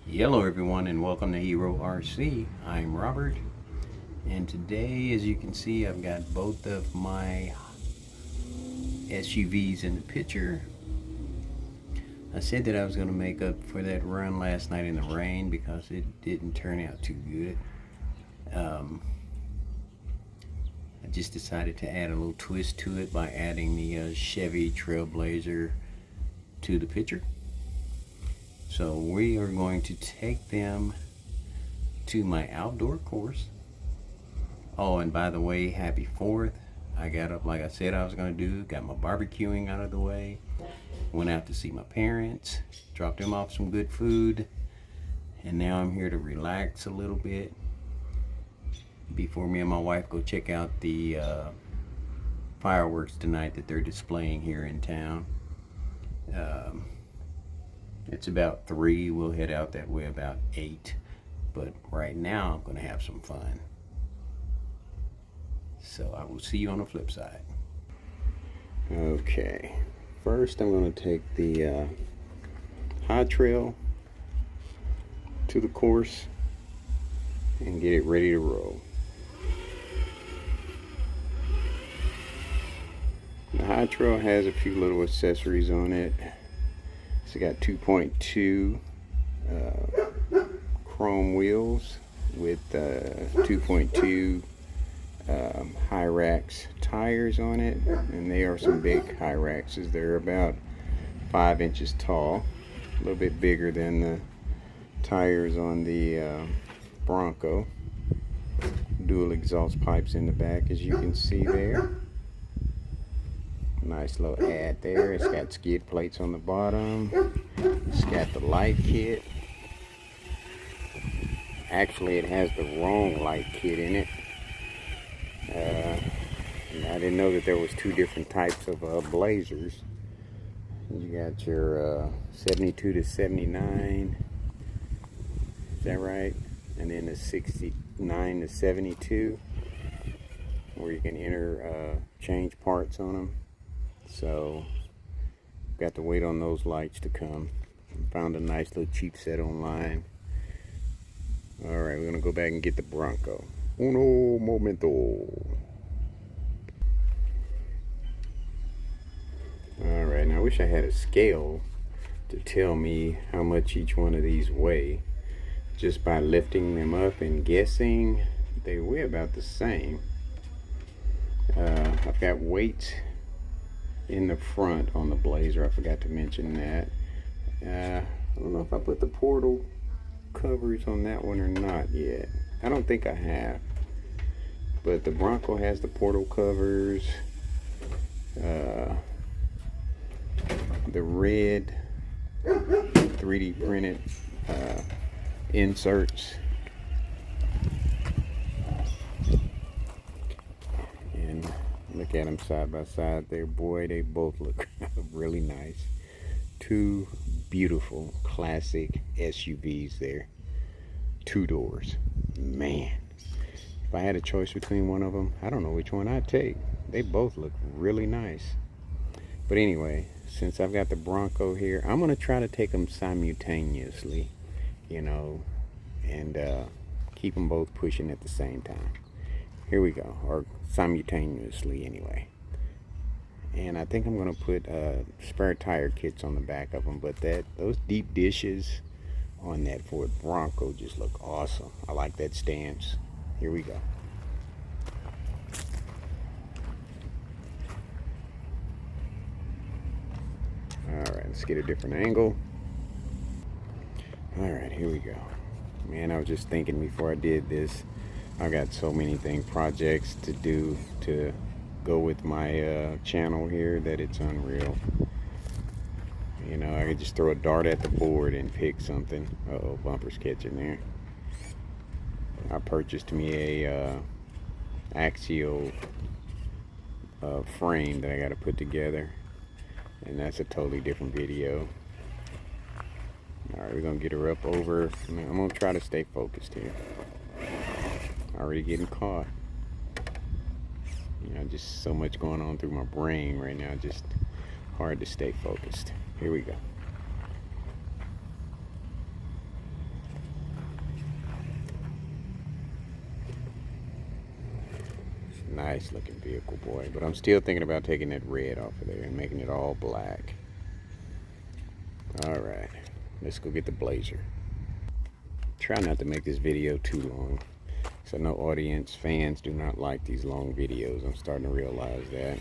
Hello everyone and welcome to HERORC. I'm Robert, and today, as you can see, I've got both of my SUVs in the picture. I said that I was going to make up for that run last night in the rain because it didn't turn out too good. I just decided to add a little twist to it by adding the Chevy Trailblazer to the picture. So we are going to take them to my outdoor course. Oh, and by the way, happy 4th. I got up like I said I was going to do, got my barbecuing out of the way, went out to see my parents, dropped them off some good food, and now I'm here to relax a little bit before me and my wife go check out the fireworks tonight that they're displaying here in town. It's about 3. We'll head out that way about 8. But right now I'm going to have some fun. So I will see you on the flip side. Okay. First I'm going to take the high trail to the course and get it ready to roll. The high trail has a few little accessories on it. It's got 2.2 chrome wheels with 2.2 HERORC tires on it, and they are some big HERORCs. They're about 5 inches tall, a little bit bigger than the tires on the Bronco. Dual exhaust pipes in the back, as you can see there. Nice little ad there. It's got skid plates on the bottom. It's got the light kit. Actually, it has the wrong light kit in it. I didn't know that there was 2 different types of blazers. You got your 72 to 79. Is that right? And then the 69 to 72, where you can change parts on them. So, got to wait on those lights to come. Found a nice little cheap set online. Alright, we're going to go back and get the Bronco. Uno momento. Alright, now I wish I had a scale to tell me how much each one of these weigh. Just by lifting them up and guessing, they weigh about the same. I've got weights in the front on the Blazer. I forgot to mention that. I don't know if I put the portal covers on that one or not yet. I don't think I have. But the Bronco has the portal covers. The red 3D printed inserts. And look at them side by side there. Boy, they both look really nice. 2 beautiful classic SUVs there. 2 doors. Man, if I had a choice between one of them, I don't know which one I'd take. They both look really nice. But anyway, since I've got the Bronco here, I'm going to try to take them simultaneously, you know, and keep them both pushing at the same time. Here we go, or simultaneously anyway. And I think I'm going to put spare tire kits on the back of them, but those deep dishes on that Ford Bronco just look awesome. I like that stance. Here we go. Alright, let's get a different angle. Alright, here we go. Man, I was just thinking before I did this, I got so many projects to do to go with my channel here that it's unreal. You know, I could just throw a dart at the board and pick something. Uh-oh, bumper's catching there. I purchased me a axial frame that I got to put together, and that's a totally different video. Alright, we're going to get her up over. I'm going to try to stay focused here. Already getting caught. You know, just so much going on through my brain right now, just hard to stay focused. Here we go. Nice looking vehicle, boy. But I'm still thinking about taking that red off of there and making it all black. Alright, let's go get the Blazer. Try not to make this video too long. So no audience, fans do not like these long videos. I'm starting to realize that.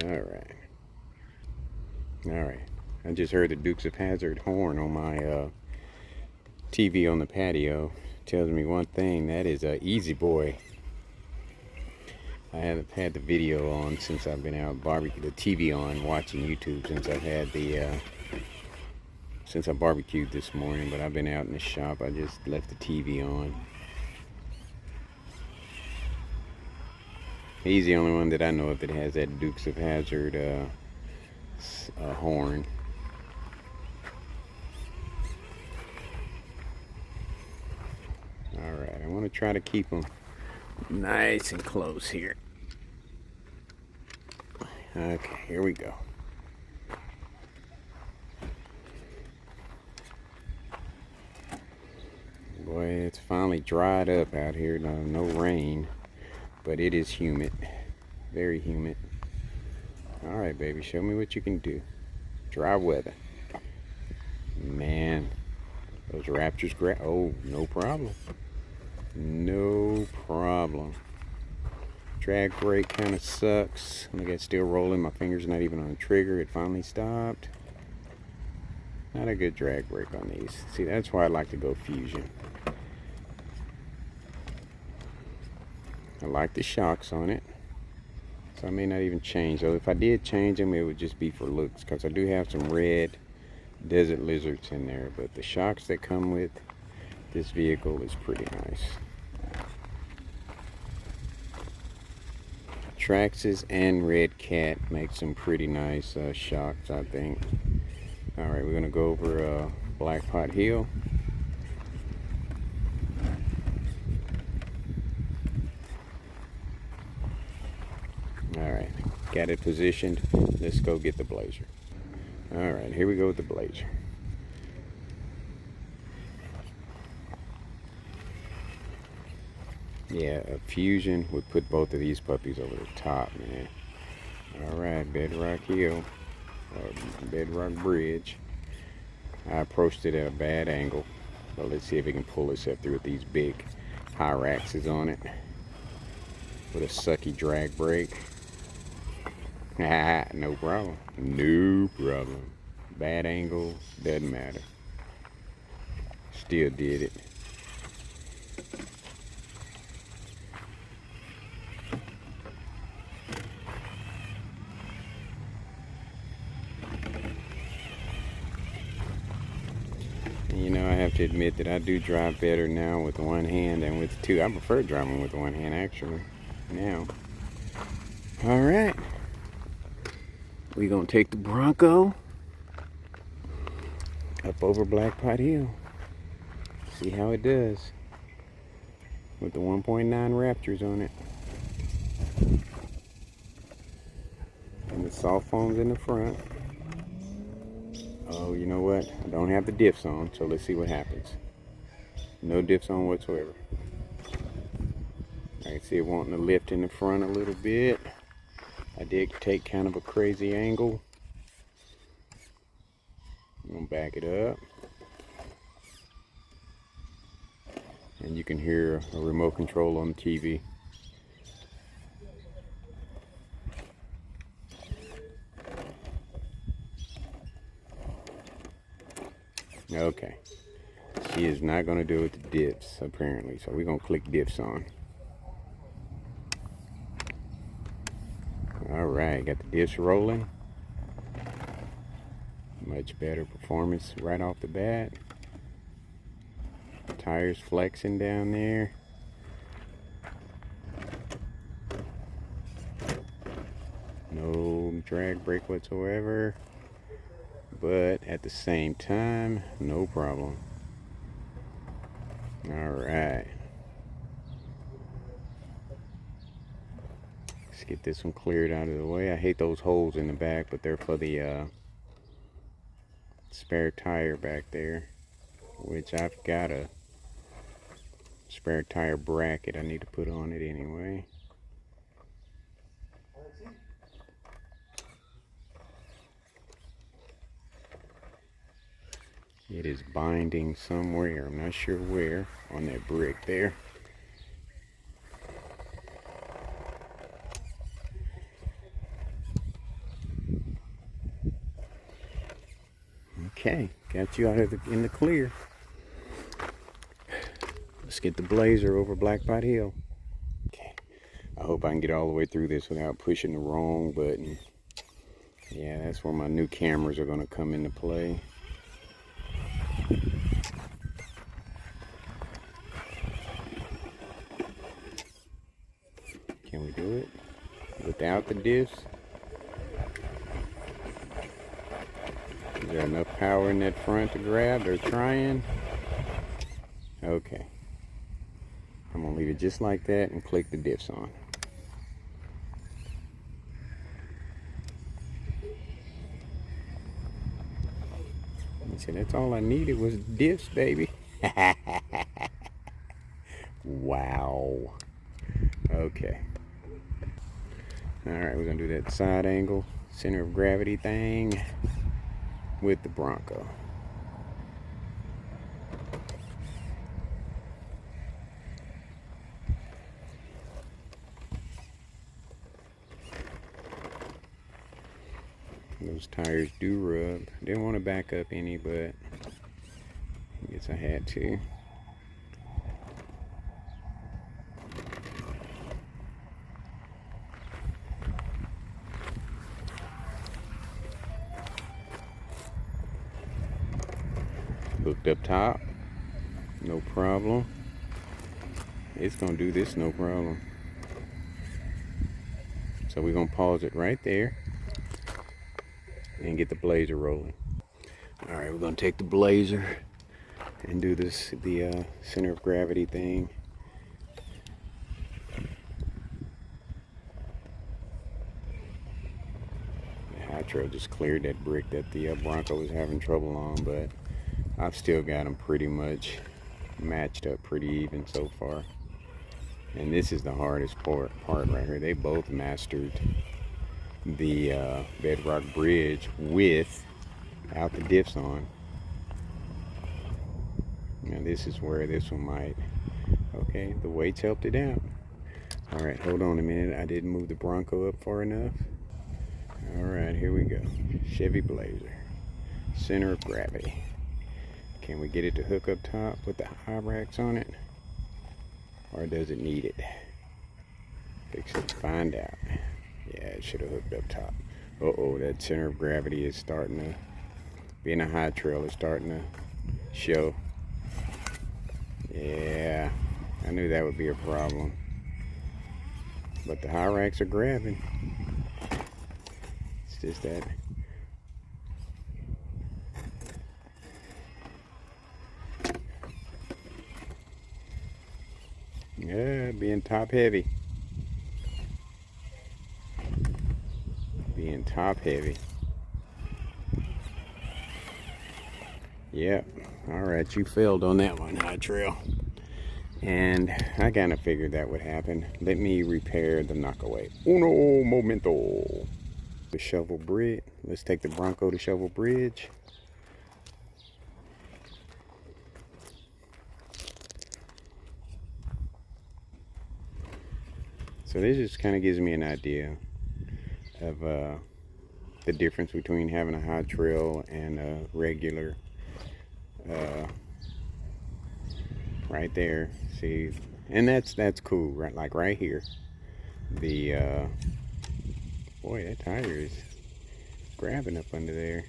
Alright. Alright. I just heard the Dukes of Hazzard horn on my TV on the patio. Tells me one thing, that is Easy Boy. I haven't had the video on since I've been out the TV on watching YouTube since I've had the since I barbecued this morning, but I've been out in the shop. I just left the TV on. He's the only one that I know of that has that Dukes of Hazzard horn. Alright, I want to try to keep them nice and close here. Okay, here we go. Boy, it's finally dried up out here. No rain, but it is humid. Very humid. Alright, baby, show me what you can do. Dry weather. Man, those Raptors oh, no problem. No problem. Drag brake kind of sucks. Look, it's still rolling. My finger's not even on the trigger. It finally stopped. Not a good drag brake on these. See, that's why I like to go Fusion. I like the shocks on it. So I may not even change. So if I did change them, it would just be for looks. Because I do have some red Desert Lizards in there. But the shocks that come with this vehicle is pretty nice. Traxxas and Red Cat make some pretty nice shocks, I think. Alright, we're going to go over Black Pot Hill. Alright, got it positioned. Let's go get the Blazer. Alright, here we go with the Blazer. Yeah, a Fusion would put both of these puppies over the top, man. Alright, Bedrock Hill, or Bedrock Bridge. I approached it at a bad angle, but let's see if it can pull us up through with these big HERORCs on it. With a sucky drag brake. No problem. No problem. Bad angle, doesn't matter. Still did it. You know, I have to admit that I do drive better now with one hand than with two. I prefer driving with one hand, actually, now. Alright. We're going to take the Bronco up over Black Pot Hill. See how it does. With the 1.9 Raptors on it. And the soft foams in the front. Oh, you know what? I don't have the diffs on, so let's see what happens. No diffs on whatsoever. I can see it wanting to lift in the front a little bit. I did take kind of a crazy angle. I'm going to back it up. And you can hear a remote control on the TV. Okay, she is not going to do it with the diffs apparently, so we're going to click diffs on. Alright, got the diffs rolling. Much better performance right off the bat. Tires flexing down there. No drag brake whatsoever. But at the same time, no problem. Alright. Let's get this one cleared out of the way. I hate those holes in the back, but they're for the spare tire back there, which I've got a spare tire bracket I need to put on it anyway. It is binding somewhere, I'm not sure where, on that brick there. Okay, got you out of in the clear. Let's get the Blazer over Blackbot Hill. Okay, I hope I can get all the way through this without pushing the wrong button. Yeah, that's where my new cameras are going to come into play. Can we do it without the diffs? Is there enough power in that front to grab? They're trying. Okay. I'm going to leave it just like that and click the diffs on. I said, that's all I needed was diffs, baby. Wow. Okay. Alright, we're going to do that side angle, center of gravity thing with the Bronco. Those tires do rub. Didn't want to back up any, but I guess I had to. Hooked up top, no problem. It's gonna do this no problem. So we're gonna pause it right there and get the Blazer rolling. All right, we're gonna take the Blazer and do the center of gravity thing. The high trail just cleared that brick that the Bronco was having trouble on, but I've still got them pretty much matched up pretty even so far. And this is the hardest part right here. They both mastered the bedrock bridge without the diffs on. Now this is where this one might, okay, the weights helped it out. All right, hold on a minute. I didn't move the Bronco up far enough. All right, here we go. Chevy Blazer, center of gravity. Can we get it to hook up top with the high racks on it? Or does it need it? Fix it, find out. Yeah, it should have hooked up top. Uh-oh, that center of gravity is starting to, being a high trail, is starting to show. Yeah, I knew that would be a problem. But the high racks are grabbing. It's just that. Yeah, being top heavy. Being top heavy. Yep. Alright, you failed on that one, high trail. And I kind of figured that would happen. Let me repair the knockaway. Uno momento. The shovel bridge. Let's take the Bronco to shovel bridge. So this just kind of gives me an idea of the difference between having a high trail and a regular. Right there, see, and that's cool, right? Like right here, the boy, that tire is grabbing up under there.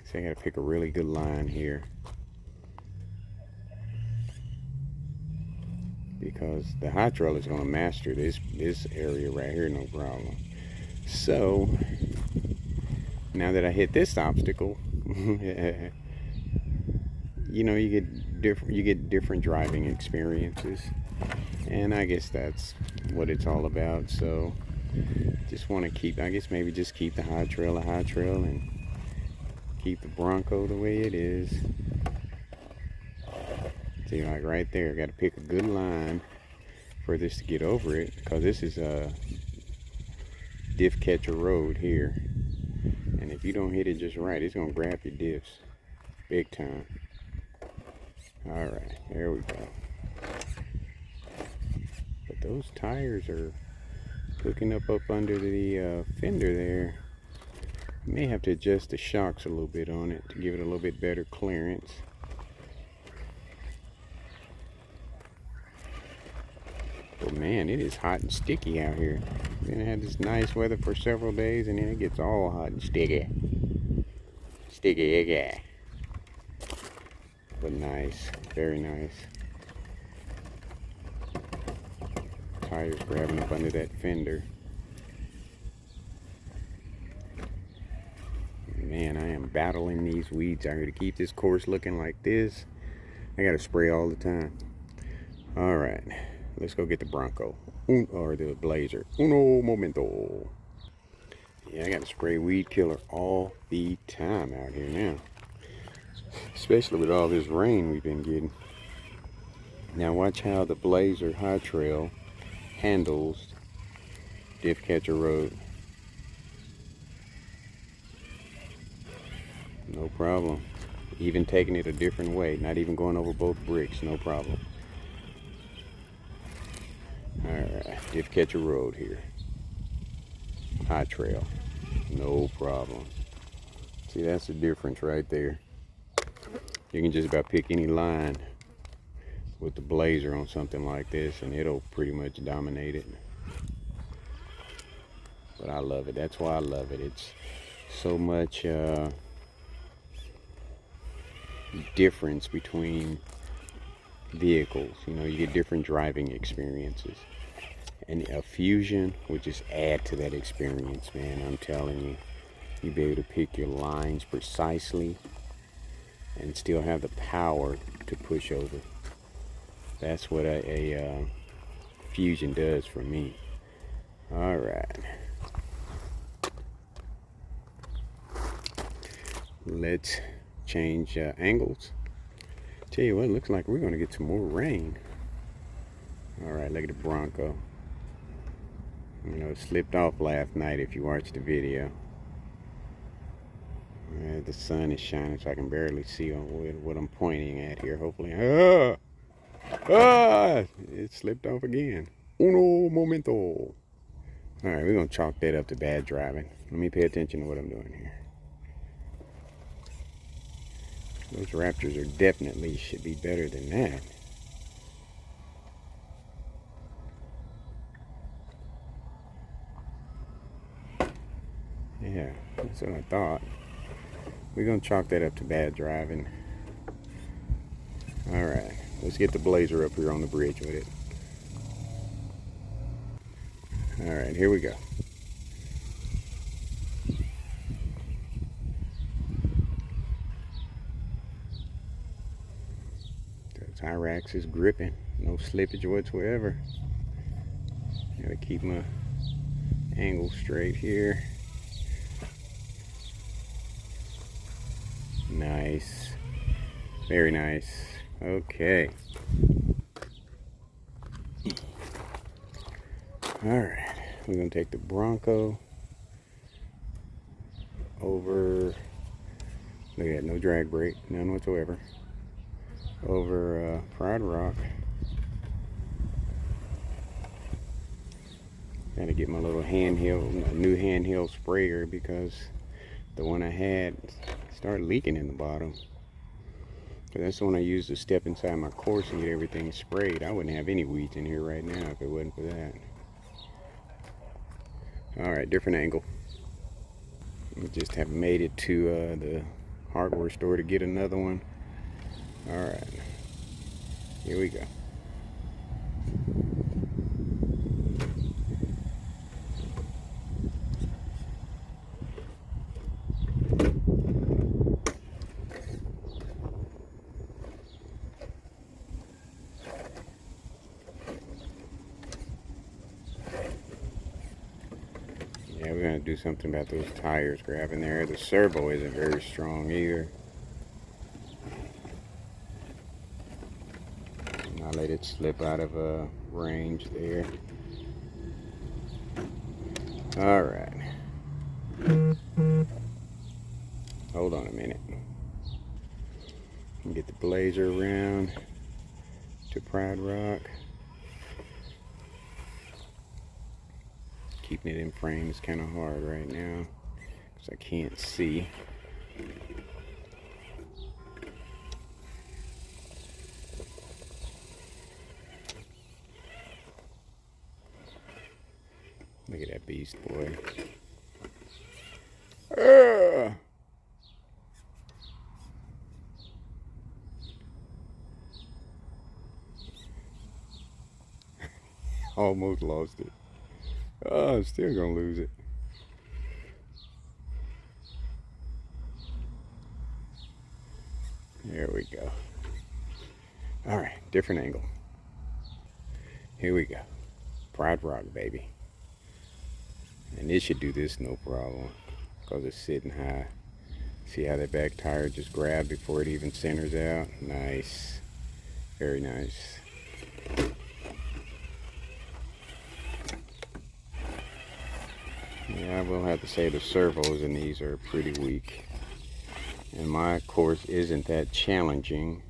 So I gotta pick a really good line here, because the high trail is gonna master this area right here, no problem. So now that I hit this obstacle, you know, you get different driving experiences, and I guess that's what it's all about. So Just want to keep, I guess maybe just keep the high trail and keep the Bronco the way it is. See, like right there, got to pick a good line for this to get over it, because this is a diff catcher road here, and if you don't hit it just right, it's gonna grab your diffs big time. All right, there we go. But those tires are hooking up under the fender there. You may have to adjust the shocks a little bit on it to give it a little bit better clearance. But man, it is hot and sticky out here. We're gonna have this nice weather for several days, and then it gets all hot and sticky. Sticky. But nice, very nice. Tires grabbing up under that fender. Man, I am battling these weeds out here to keep this course looking like this. I gotta spray all the time. All right, let's go get the Bronco, or the Blazer. Uno momento. Yeah, I gotta spray weed killer all the time out here now, especially with all this rain we've been getting. Now watch how the Blazer High Trail handles diff catcher road. No problem. Even taking it a different way, not even going over both bricks, no problem. Alright, diff catcher road here. High trail, no problem. See, that's the difference right there. You can just about pick any line with the Blazer on something like this, and it'll pretty much dominate it. But I love it. That's why I love it. It's so much difference between vehicles. You know, you get different driving experiences, and a Fusion would just add to that experience, man. I'm telling you, you'd be able to pick your lines precisely and still have the power to push over. That's what a Fusion does for me. All right, let's change angles. Tell you what, it looks like we're gonna get some more rain. All right, look at the Bronco. You know, it slipped off last night if you watched the video. The sun is shining, so I can barely see what I'm pointing at here. Hopefully, it slipped off again. Uno momento. All right, we're gonna chalk that up to bad driving. Let me pay attention to what I'm doing here. Those Raptors are definitely should be better than that. Yeah, that's what I thought. We're gonna chalk that up to bad driving. All right, let's get the Blazer up here on the bridge with it. All right, here we go. The TRX is gripping, no slippage whatsoever. Gotta keep my angle straight here. Nice, very nice. Okay. All right, we're gonna take the Bronco over. Look at that, no drag brake, none whatsoever. Over Pride Rock. Gotta get my little handheld, new handheld sprayer, because the one I had started leaking in the bottom. But that's the one I used to step inside my course and get everything sprayed. I wouldn't have any weeds in here right now if it wasn't for that. All right, different angle. We just have made it to the hardware store to get another one. All right, here we go. gonna do something about those tires grabbing there. The servo isn't very strong either. And I let it slip out of range there. All right. Hold on a minute. Get the blazer around to Pride Rock. Keeping it in frame is kind of hard right now because I can't see. Look at that beast, boy. Almost lost it. Oh, I'm still gonna lose it. There we go. All right, different angle. Here we go. Pride Rock, baby. And this should do this no problem because it's sitting high. See how that back tire just grabbed before it even centers out? Nice. Very nice. Yeah, I will have to say the servos in these are pretty weak. And my course isn't that challenging,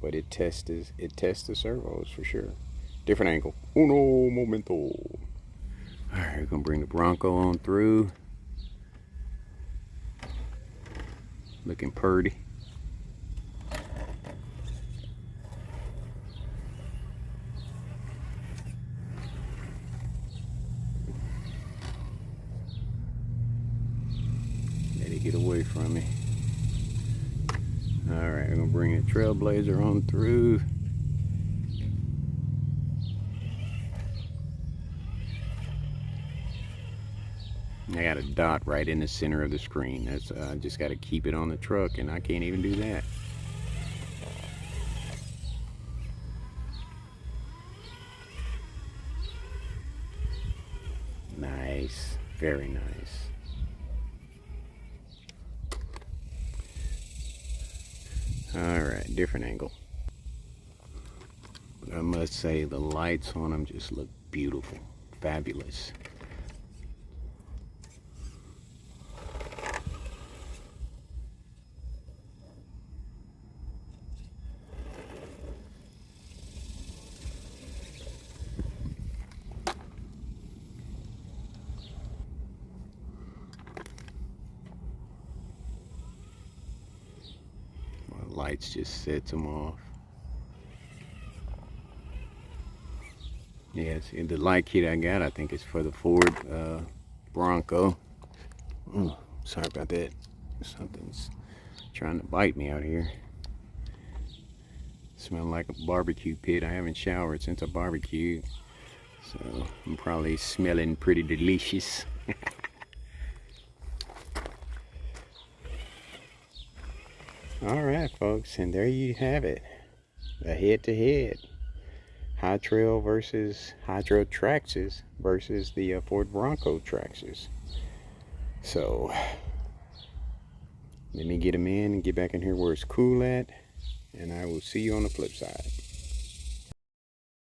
but it tests the servos for sure. Different angle. Uno momento. Alright, we're gonna bring the Bronco on through. Looking purty. Let it get away from me. Alright, we're gonna bring the Trailblazer on through. I got a dot right in the center of the screen. That's I just got to keep it on the truck, and I can't even do that. Nice, very nice. All right, different angle. But I must say the lights on them just look beautiful, fabulous. Lights just sets them off. Yes, and the light kit I got, I think it's for the Ford Bronco. Sorry about that. Something's trying to bite me out here. Smelling like a barbecue pit. I haven't showered since I barbecued, so I'm probably smelling pretty delicious. All right, folks, and there you have it. A head-to-head. High Trail TRX4's versus the Ford Bronco TRX4's. So, let me get them in and get back in here where it's cool at, and I will see you on the flip side.